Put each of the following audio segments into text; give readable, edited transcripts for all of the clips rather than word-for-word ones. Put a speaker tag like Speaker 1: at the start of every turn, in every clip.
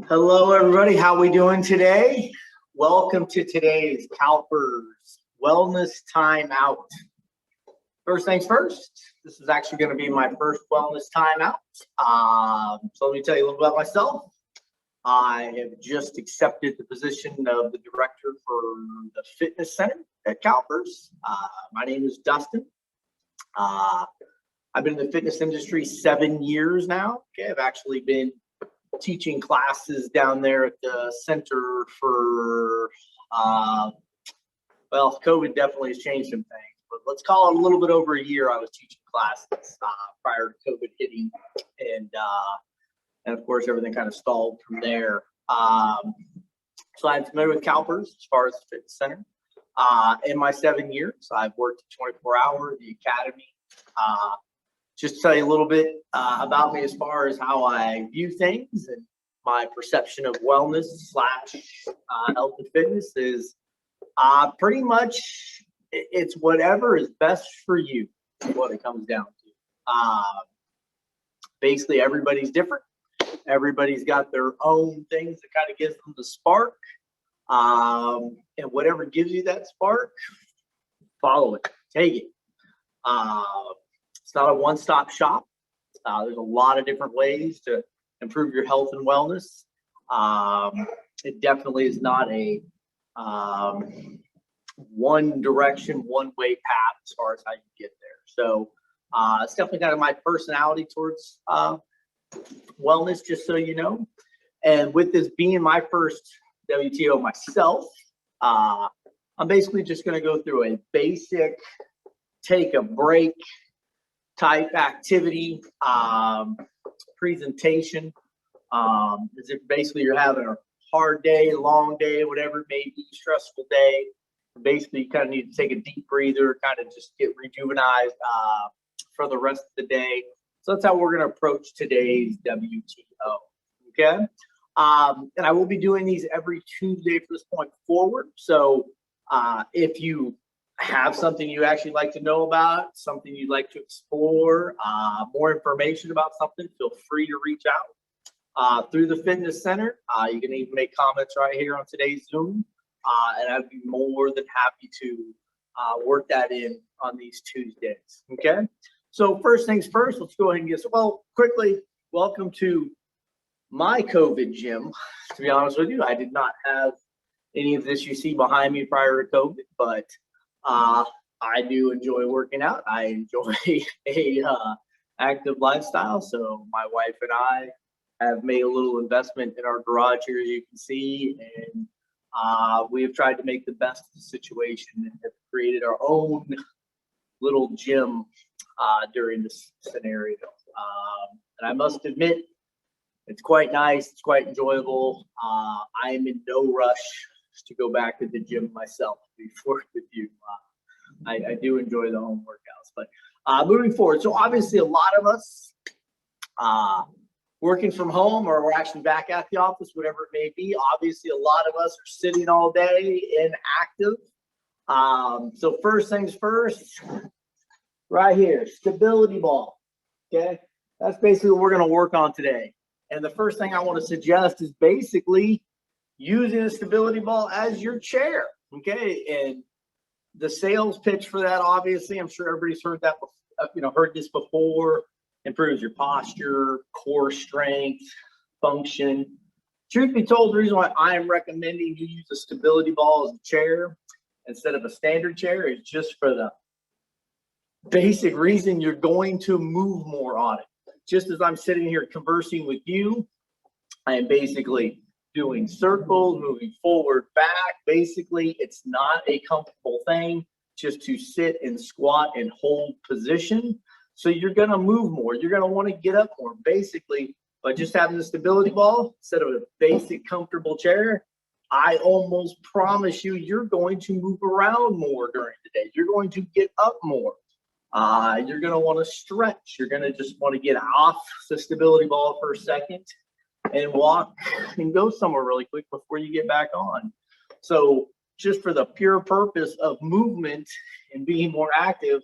Speaker 1: Hello, everybody. How we doing today? Welcome to today's CalPERS Wellness Time Out. First things first, this is actually going to be my first wellness time out. So let me tell you a little about myself. I have just accepted the position of the director for the fitness center at CalPERS. My name is Dustin. I've been in the fitness industry 7 years now. Okay, I've actually been teaching classes down there at the center for, well, COVID definitely has changed some things, but let's call it a little bit over a year. I was teaching classes prior to COVID hitting, and of course everything kind of stalled from there. So I'm familiar with CalPERS as far as the fitness center. In my 7 years, I've worked at 24 Hour, the academy. Just to tell you a little bit about me as far as how I view things and my perception of wellness / health and fitness is pretty much it's whatever is best for you is what it comes down to. Basically, everybody's different. Everybody's got their own things that kind of gives them the spark. And whatever gives you that spark, follow it, take it. It's not a one-stop shop. There's a lot of different ways to improve your health and wellness. It definitely is not a one direction, one way path as far as how you get there. So it's definitely kind of my personality towards wellness, just so you know. And with this being my first WTO myself, I'm basically just going to go through a basic take a break type activity presentation. As if basically you're having a hard day, long day, whatever it may be, stressful day. Basically, you kind of need to take a deep breather, kind of just get rejuvenized for the rest of the day. So that's how we're going to approach today's WTO. Okay. And I will be doing these every Tuesday from this point forward. So if you have something you actually like to know about, something you'd like to explore, more information about something, feel free to reach out through the fitness center. You can even make comments right here on today's Zoom, and I'd be more than happy to work that in on these Tuesdays. Okay, so first things first, let's go ahead and get started. Well, quickly, welcome to my COVID gym. To be honest with you, I did not have any of this you see behind me prior to COVID, but I do enjoy working out. I enjoy a active lifestyle. So my wife and I have made a little investment in our garage here, as you can see, and we have tried to make the best of the situation and have created our own little gym during this scenario. And I must admit, it's quite nice. It's quite enjoyable. I am in no rush to go back to the gym myself, to be forward with you. I do enjoy the home workouts, but moving forward. So obviously a lot of us working from home, or we're actually back at the office, whatever it may be. Obviously a lot of us are sitting all day inactive. So first things first, right here, stability ball. Okay, that's basically what we're going to work on today. And the first thing I want to suggest is basically using a stability ball as your chair. Okay, and the sales pitch for that, obviously, I'm sure everybody's heard that, heard this before. Improves your posture, core strength, function. Truth be told, the reason why I am recommending you use a stability ball as a chair instead of a standard chair is just for the basic reason you're going to move more on it. Just as I'm sitting here conversing with you, I am basically doing circles, moving forward, back. Basically, it's not a comfortable thing just to sit and squat and hold position. So you're going to move more. You're going to want to get up more. Basically, by just having the stability ball instead of a basic comfortable chair, I almost promise you, you're going to move around more during the day. You're going to get up more. You're going to want to stretch. You're going to just want to get off the stability ball for a second and walk and go somewhere really quick before you get back on. So just for the pure purpose of movement and being more active,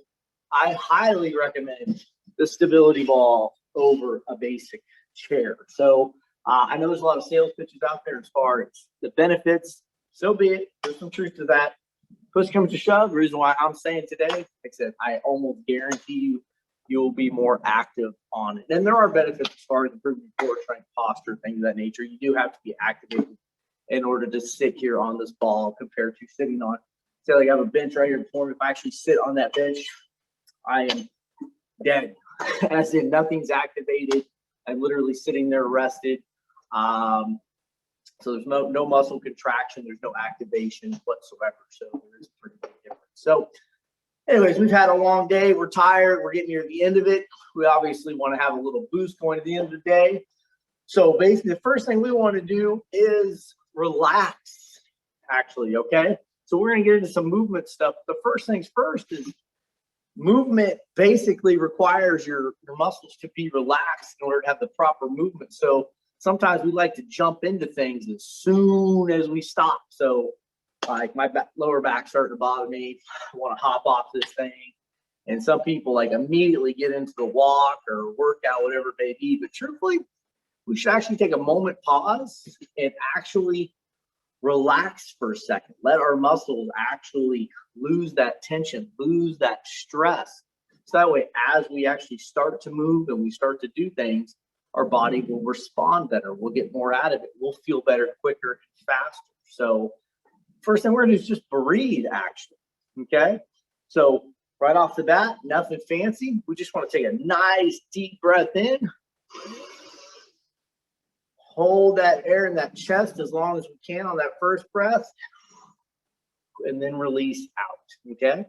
Speaker 1: I highly recommend the stability ball over a basic chair. So I know there's a lot of sales pitches out there as far as the benefits. So be it. There's some truth to that. Push comes to shove. The reason why I'm saying today, like I said, I almost guarantee you'll be more active on it. And there are benefits as far as improving core strength, posture, things of that nature. You do have to be activated in order to sit here on this ball compared to sitting on. Say like I have a bench right here before me. If I actually sit on that bench, I am dead. As in nothing's activated. I'm literally sitting there rested. So there's no muscle contraction. There's no activation whatsoever. So there is a pretty big difference. So anyways, we've had a long day. We're tired. We're getting near the end of it. We obviously want to have a little boost going to the end of the day. So basically the first thing we want to do is relax, actually, okay? So we're going to get into some movement stuff. The first things first is movement basically requires your muscles to be relaxed in order to have the proper movement. So sometimes we like to jump into things as soon as we stop. So like my lower back starting to bother me. I want to hop off this thing. And some people like immediately get into the walk or workout, whatever it may be. But truthfully, we should actually take a moment, pause, and actually relax for a second. Let our muscles actually lose that tension, lose that stress. So that way, as we actually start to move and we start to do things, our body will respond better. We'll get more out of it. We'll feel better quicker and faster. So first thing we're going to do is just breathe, actually. Okay? So right off the bat, nothing fancy. We just want to take a nice deep breath in. Hold that air in that chest as long as we can on that first breath. And then release out. Okay?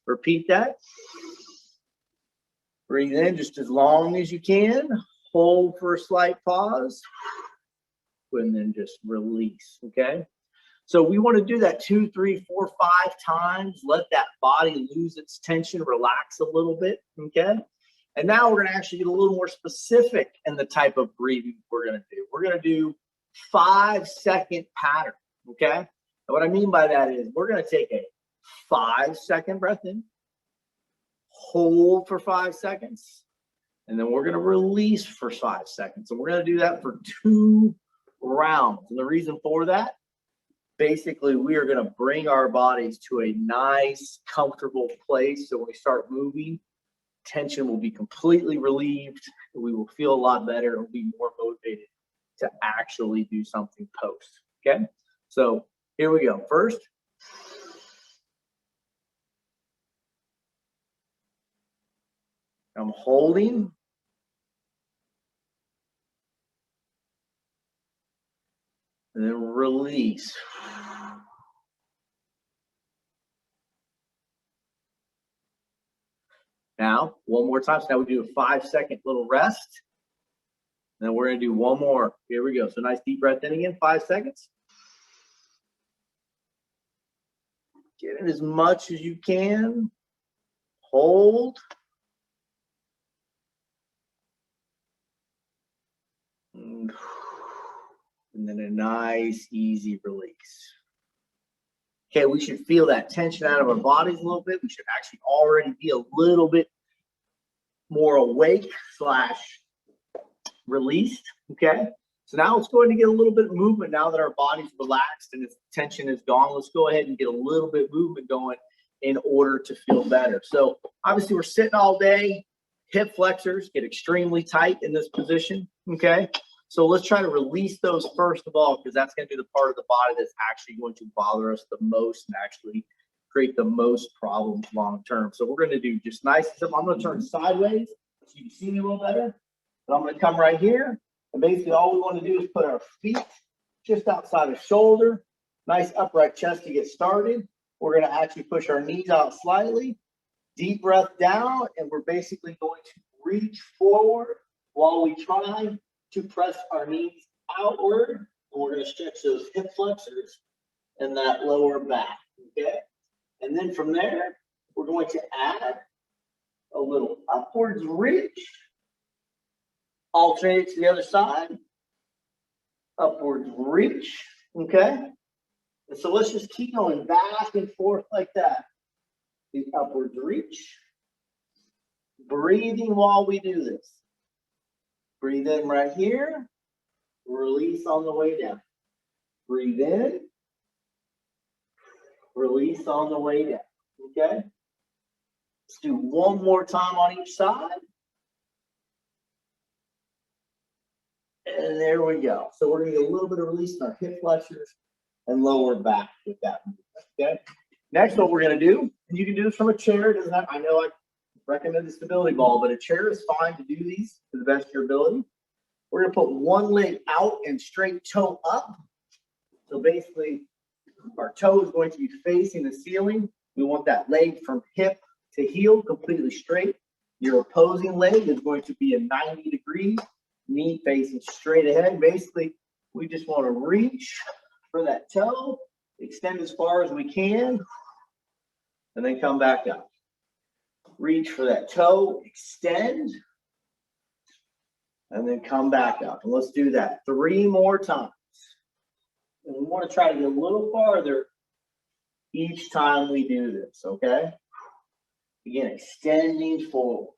Speaker 1: Repeat that. Breathe in just as long as you can. Hold for a slight pause. And then just release. Okay? So we want to do that 2, 3, 4, 5 times. Let that body lose its tension, relax a little bit, okay? And now we're going to actually get a little more specific in the type of breathing we're going to do. We're going to do 5-second pattern, okay? And what I mean by that is we're going to take a 5-second breath in, hold for 5 seconds, and then we're going to release for 5 seconds. And we're going to do that for 2 rounds. And the reason for that, basically, we are going to bring our bodies to a nice, comfortable place. So when we start moving, tension will be completely relieved. We will feel a lot better. We'll be more motivated to actually do something post. Okay? So here we go. First, I'm holding. And then release. Now, one more time. So now we do a 5-second little rest. And then we're going to do one more. Here we go. So nice deep breath in again, 5 seconds. Get in as much as you can. Hold. And then a nice, easy release. Okay, we should feel that tension out of our bodies a little bit. We should actually already be a little bit more awake / released. Okay, so now let's go ahead and get a little bit of movement now that our body's relaxed and its tension is gone. Let's go ahead and get a little bit of movement going in order to feel better. So obviously we're sitting all day. Hip flexors get extremely tight in this position. Okay. So let's try to release those first of all, because that's going to be the part of the body that's actually going to bother us the most and actually create the most problems long term. So we're going to do just nice and simple. I'm going to turn sideways so you can see me a little better. But I'm going to come right here. And basically all we want to do is put our feet just outside the shoulder. Nice upright chest to get started. We're going to actually push our knees out slightly. Deep breath down. And we're basically going to reach forward while we try to press our knees outward, and we're going to stretch those hip flexors and that lower back, okay? And then from there, we're going to add a little upwards reach, alternate to the other side, upwards reach, okay? And so let's just keep going back and forth like that. The upwards reach, breathing while we do this. Breathe in right here. release on the way down. Breathe in, release on the way down, okay? Let's do one more time on each side. And there we go. So we're gonna get a little bit of release in our hip flexors and lower back with that movement, okay? Next, what we're gonna do, and you can do this from a chair, doesn't have, I know I recommend the stability ball, but a chair is fine to do these to the best of your ability. We're gonna put one leg out and straight toe up. So basically, our toe is going to be facing the ceiling. We want that leg from hip to heel completely straight. Your opposing leg is going to be a 90 degrees, knee facing straight ahead. Basically, we just want to reach for that toe, extend as far as we can, and then come back up. Reach for that toe, extend, and then come back up. And let's do that 3 more times. And we want to try to get a little farther each time we do this, okay? Again, extending forward.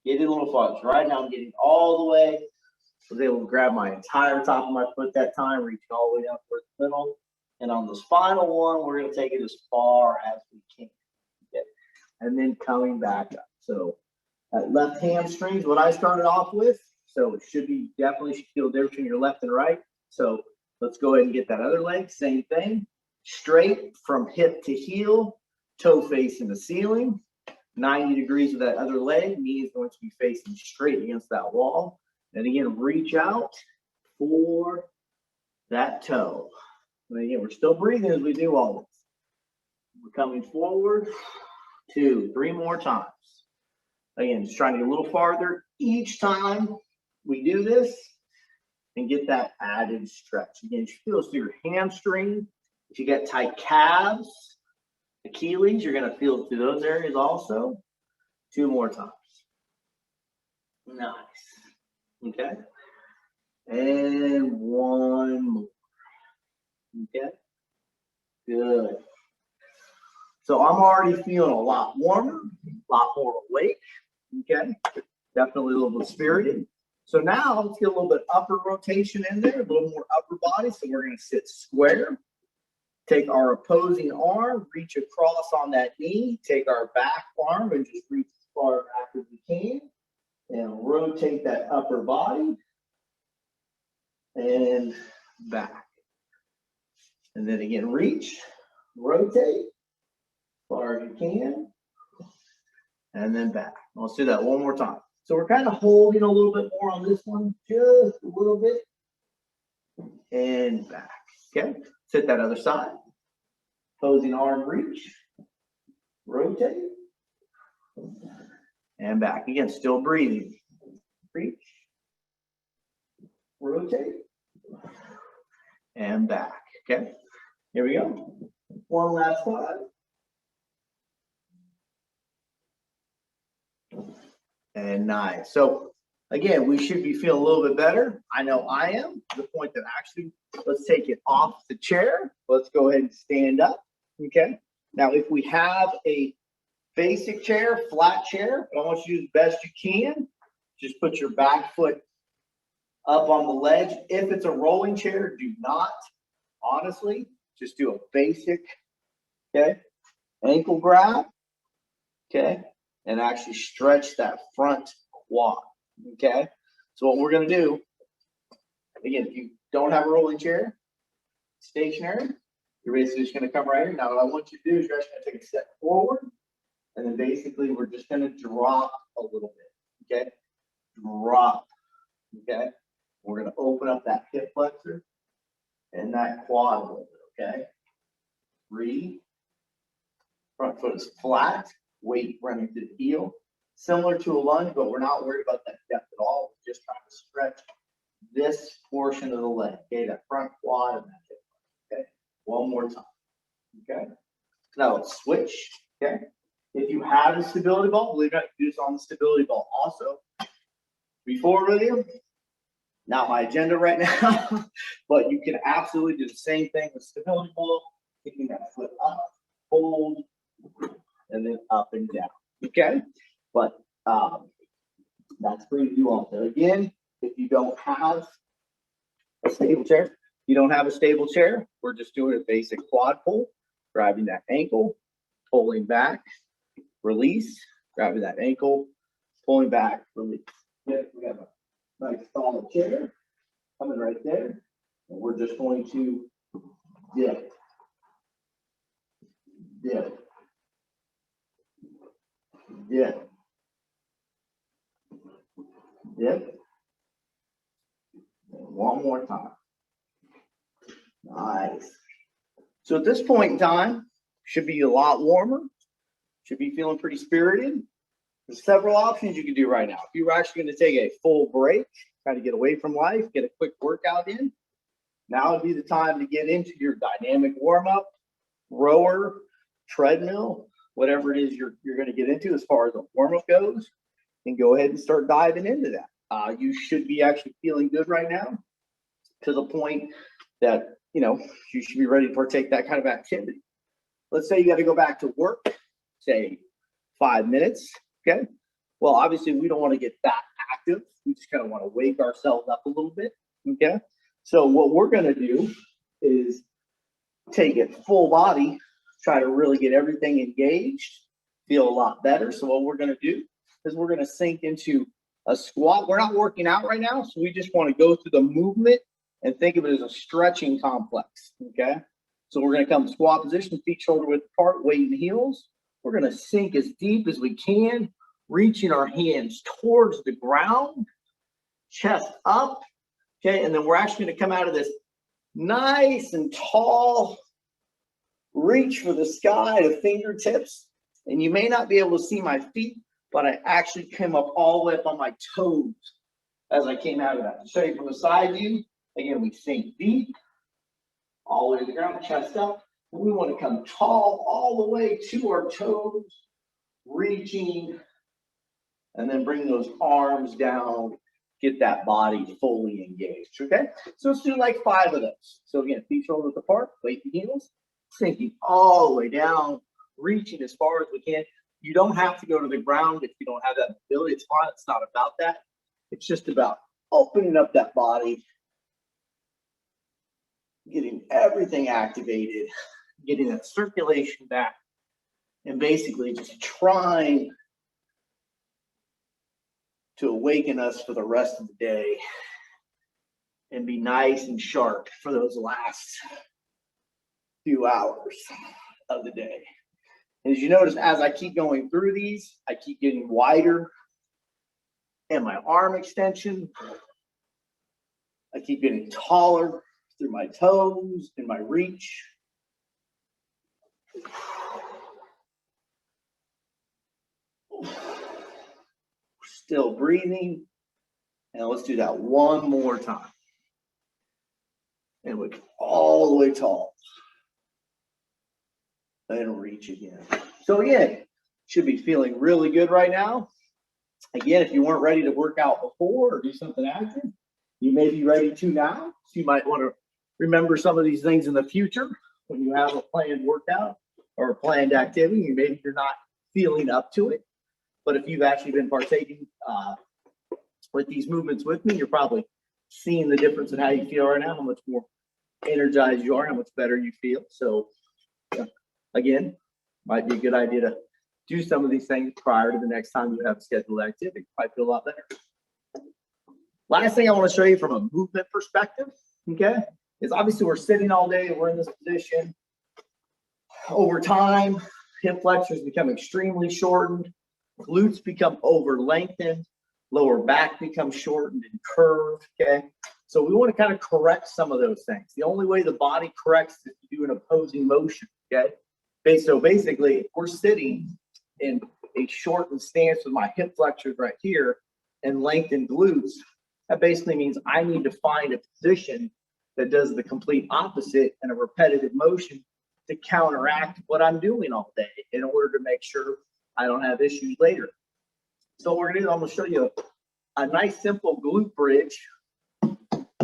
Speaker 1: Getting a little farther. So right now I'm getting all the way. I was able to grab my entire top of my foot that time, reaching all the way down towards the middle. And on this final one, we're going to take it as far as we can. Okay? And then coming back up. So that left hamstring is what I started off with. So it should be definitely should feel different between your left and right. So let's go ahead and get that other leg. Same thing. Straight from hip to heel, toe facing the ceiling. 90 degrees of that other leg. Knee is going to be facing straight against that wall. And again, reach out for that toe. And again, we're still breathing as we do all this. We're coming forward. 2, 3 more times. Again, just trying to get a little farther each time we do this and get that added stretch. Again, you feel this through your hamstring. If you got tight calves, Achilles, you're going to feel it through those areas also. 2 more times. Nice. Okay. And 1 more. Okay. Good. So I'm already feeling a lot warmer, a lot more awake. Okay. Definitely a little bit spirited. So now let's get a little bit upper rotation in there, a little more upper body. So we're going to sit square. Take our opposing arm, reach across on that knee, take our back arm and just reach as far back as we can and rotate that upper body and back. And then again, reach, rotate as far as you can and then back. Let's do that one more time. So we're kind of holding a little bit more on this one, just a little bit and back. Okay, let's hit that other side. Opposing arm reach, rotate, and back. Again, still breathing. Reach, rotate, and back. Okay, here we go. One last time. And nice. So again, we should be feeling a little bit better. I know I am, to the point that actually, let's take it off the chair. Let's go ahead and stand up. Okay. Now, if we have a basic chair, flat chair, but I want you to do the best you can. Just put your back foot up on the ledge. If it's a rolling chair, do not, honestly, just do a basic, okay, ankle grab, okay, and actually stretch that front quad, okay? So what we're going to do, again, if you don't have a rolling chair, stationary, you're basically just going to come right here. Now, what I want you to do is you're actually going to take a step forward, and then basically we're just going to drop a little bit, okay? Drop, okay? We're going to open up that hip flexor and that quad a little bit, okay? 3, front foot is flat, weight running through the heel. Similar to a lunge, but we're not worried about that depth at all. We're just trying to stretch this portion of the leg, okay? That front quad and that hip flexor, okay? One more time, okay? Now let's switch, okay? If you have a stability ball, believe it or not, you can do this on the stability ball also. Be forward with you. Not my agenda right now, but you can absolutely do the same thing with stability ball, picking that foot up, hold, and then up and down, okay? But that's for you also. Again, if you don't have a stable chair. If you don't have a stable chair, we're just doing a basic quad pull, grabbing that ankle, pulling back, release, grabbing that ankle, pulling back, release. Yep, we have a nice solid chair coming right there. And we're just going to dip, dip, dip, dip. And one more time. Nice. So at this point in time, should be a lot warmer, should be feeling pretty spirited. There's several options you can do right now. If you were actually going to take a full break, try to get away from life, get a quick workout in, now would be the time to get into your dynamic warm-up, rower, treadmill, whatever it is you're going to get into as far as the warm-up goes, and go ahead and start diving into that. You should be actually feeling good right now to the point that, you know, you should be ready to partake that kind of activity. Let's say you got to go back to work, say 5 minutes. Okay. Well, obviously we don't want to get that active. We just kind of want to wake ourselves up a little bit. Okay. So what we're going to do is take it full body, try to really get everything engaged, feel a lot better. So what we're going to do is we're going to sink into a squat. We're not working out right now. So we just want to go through the movement and think of it as a stretching complex. Okay. So we're going to come squat position, feet shoulder width apart, weight in the heels. We're going to sink as deep as we can, reaching our hands towards the ground, chest up, okay? And then we're actually going to come out of this nice and tall reach for the sky to fingertips. And you may not be able to see my feet, but I actually came up all the way up on my toes as I came out of that. To show you from the side view, again, we sink deep, all the way to the ground, chest up. We want to come tall all the way to our toes, reaching, and then bring those arms down, get that body fully engaged, okay? So let's do like 5 of those. So again, feet shoulders apart, weight in heels, sinking all the way down, reaching as far as we can. You don't have to go to the ground if you don't have that ability. It's fine. It's not about that. It's just about opening up that body, getting everything activated, getting that circulation back, and basically just trying to awaken us for the rest of the day and be nice and sharp for those last few hours of the day. And as you notice, as I keep going through these, I keep getting wider in my arm extension. I keep getting taller through my toes and my reach. Still breathing. And let's do that one more time. And we go all the way tall. And reach again. So again, should be feeling really good right now. Again, if you weren't ready to work out before or do something active, you may be ready to now. So you might want to remember some of these things in the future when you have a planned workout or a planned activity. Maybe you're not feeling up to it. But if you've actually been partaking with these movements with me, you're probably seeing the difference in how you feel right now, how much more energized you are, how much better you feel. So yeah, again, might be a good idea to do some of these things prior to the next time you have scheduled activity. Might feel a lot better. Last thing I want to show you from a movement perspective, okay, is obviously we're sitting all day, we're in this position. Over time, hip flexors become extremely shortened, glutes become over lengthened, lower back becomes shortened and curved, okay? So we want to kind of correct some of those things. The only way the body corrects is to do an opposing motion, okay? So basically, if we're sitting in a shortened stance with my hip flexors right here and lengthened glutes, that basically means I need to find a position that does the complete opposite and a repetitive motion to counteract what I'm doing all day in order to make sure I don't have issues later. So what we're gonna do, I'm gonna show you a nice simple glute bridge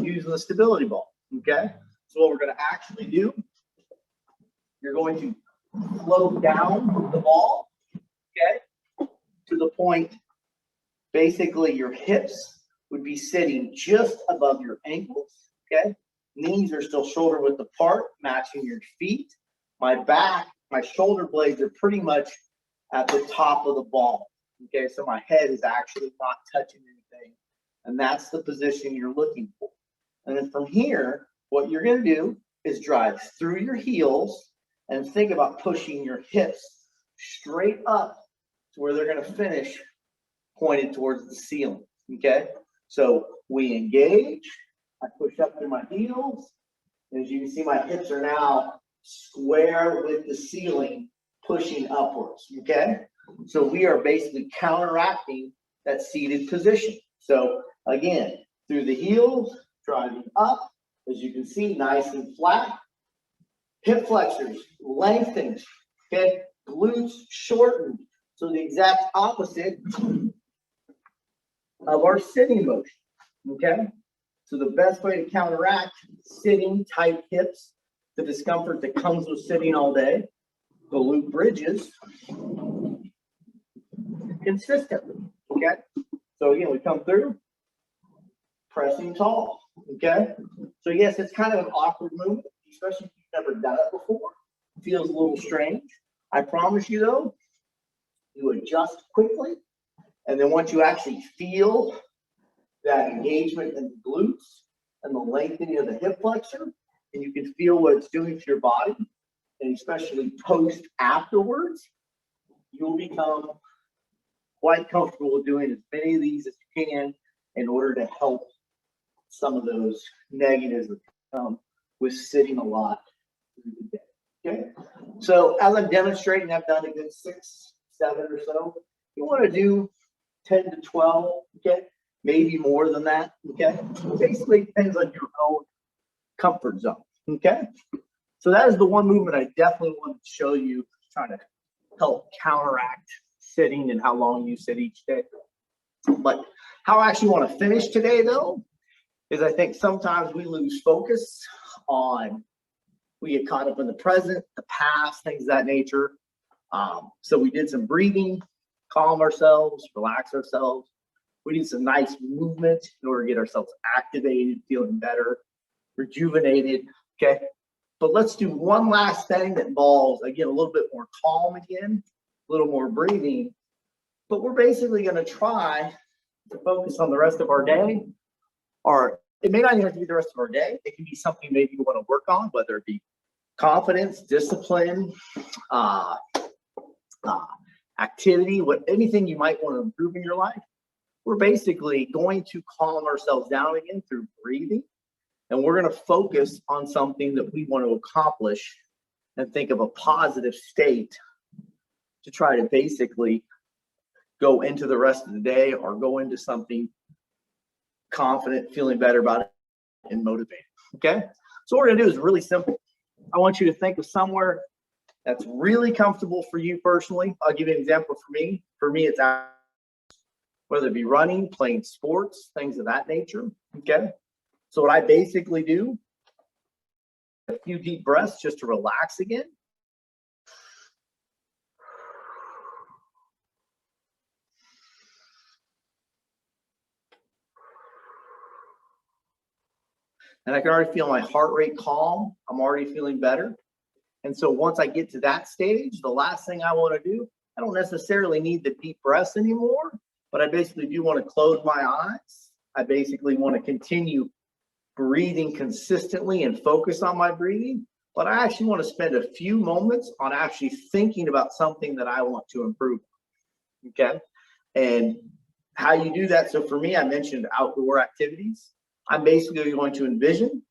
Speaker 1: using the stability ball, okay? So what we're gonna actually do, you're going to float down the ball, okay, to the point, basically your hips would be sitting just above your ankles, okay? Knees are still shoulder width apart, matching your feet. My back, my shoulder blades are pretty much at the top of the ball, okay? So my head is actually not touching anything, and that's the position you're looking for. And then from here, what you're gonna do is drive through your heels and think about pushing your hips straight up to where they're gonna finish pointed towards the ceiling, okay? So we engage, I push up through my heels. As you can see, my hips are now square with the ceiling, pushing upwards, okay? So we are basically counteracting that seated position. So again, through the heels, driving up, as you can see, nice and flat. Hip flexors lengthened, okay? Glutes shortened. So the exact opposite of our sitting motion, okay? So the best way to counteract sitting tight hips, the discomfort that comes with sitting all day, the glute bridges consistently, okay? So again, we come through, pressing tall, okay? So yes, it's kind of an awkward movement, especially if you've never done it before. It feels a little strange. I promise you though, you adjust quickly. And then once you actually feel that engagement in the glutes and the lengthening of the hip flexor, and you can feel what it's doing to your body, and especially post afterwards, you'll become quite comfortable with doing as many of these as you can in order to help some of those negatives that come with sitting a lot through the day. Okay, so as I'm demonstrating, I've done a good 6, 7 or so. You want to do 10 to 12, okay, maybe more than that, okay? Basically depends on your own comfort zone, okay? So that is the one movement I definitely wanted to show you, trying to help counteract sitting and how long you sit each day. But how I actually want to finish today though, is I think sometimes we lose focus on, we get caught up in the present, the past, things of that nature. So we did some breathing, calm ourselves, relax ourselves. We did some nice movement in order to get ourselves activated, feeling better, rejuvenated, okay? But let's do one last thing that involves, again, a little bit more calm again, a little more breathing. But we're basically gonna try to focus on the rest of our day, or it may not even have to be the rest of our day. It can be something maybe you wanna work on, whether it be confidence, discipline, activity, anything you might want to improve in your life. We're basically going to calm ourselves down again through breathing, and we're going to focus on something that we want to accomplish and think of a positive state to try to basically go into the rest of the day or go into something confident, feeling better about it, and motivated. Okay, so what we're going to do is really simple. I want you to think of somewhere that's really comfortable for you personally. I'll give you an example for me. For me, it's whether it be running, playing sports, things of that nature, okay? So what I basically do, a few deep breaths just to relax again. And I can already feel my heart rate calm. I'm already feeling better. And so once I get to that stage, the last thing I want to do, I don't necessarily need the deep breaths anymore, but I basically do want to close my eyes. I basically want to continue breathing consistently and focus on my breathing, but I actually want to spend a few moments on actually thinking about something that I want to improve. Okay. And how you do that. So for me, I mentioned outdoor activities. I'm basically going to envision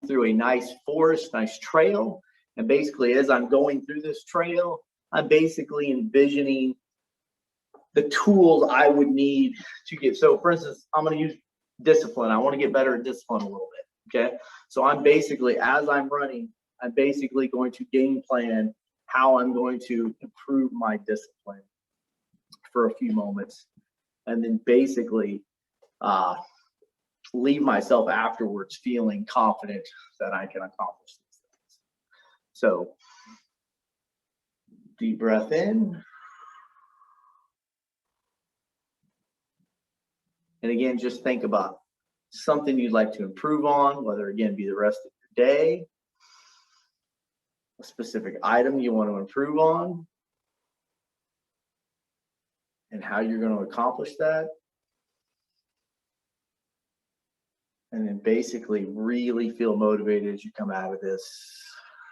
Speaker 1: through a nice forest, nice trail. And basically, as I'm going through this trail, I'm basically envisioning the tools I would need to get. So for instance, I'm going to use discipline. I want to get better at discipline a little bit. Okay. So I'm basically, as I'm running, I'm basically going to game plan how I'm going to improve my discipline for a few moments. And then basically, leave myself afterwards feeling confident that I can accomplish these things. So deep breath in. And again, just think about something you'd like to improve on, whether again be the rest of your day, a specific item you want to improve on, and how you're going to accomplish that. And then basically really feel motivated as you come out of this,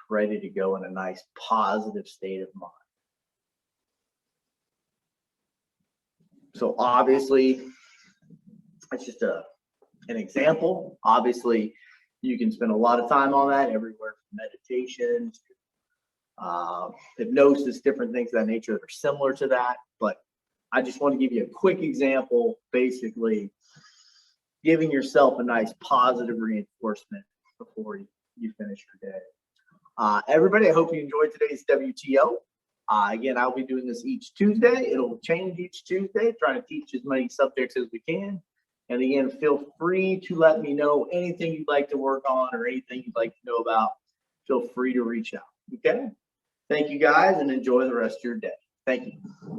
Speaker 1: ready to go in a nice positive state of mind. So obviously, it's just an example. Obviously, you can spend a lot of time on that, everywhere from meditation to hypnosis, different things of that nature that are similar to that. But I just want to give you a quick example, basically giving yourself a nice positive reinforcement before you finish your day. Everybody, I hope you enjoyed today's WTO. Again, I'll be doing this each Tuesday. It'll change each Tuesday, trying to teach as many subjects as we can. And again, feel free to let me know anything you'd like to work on or anything you'd like to know about. Feel free to reach out. Okay? Thank you guys, and enjoy the rest of your day. Thank you.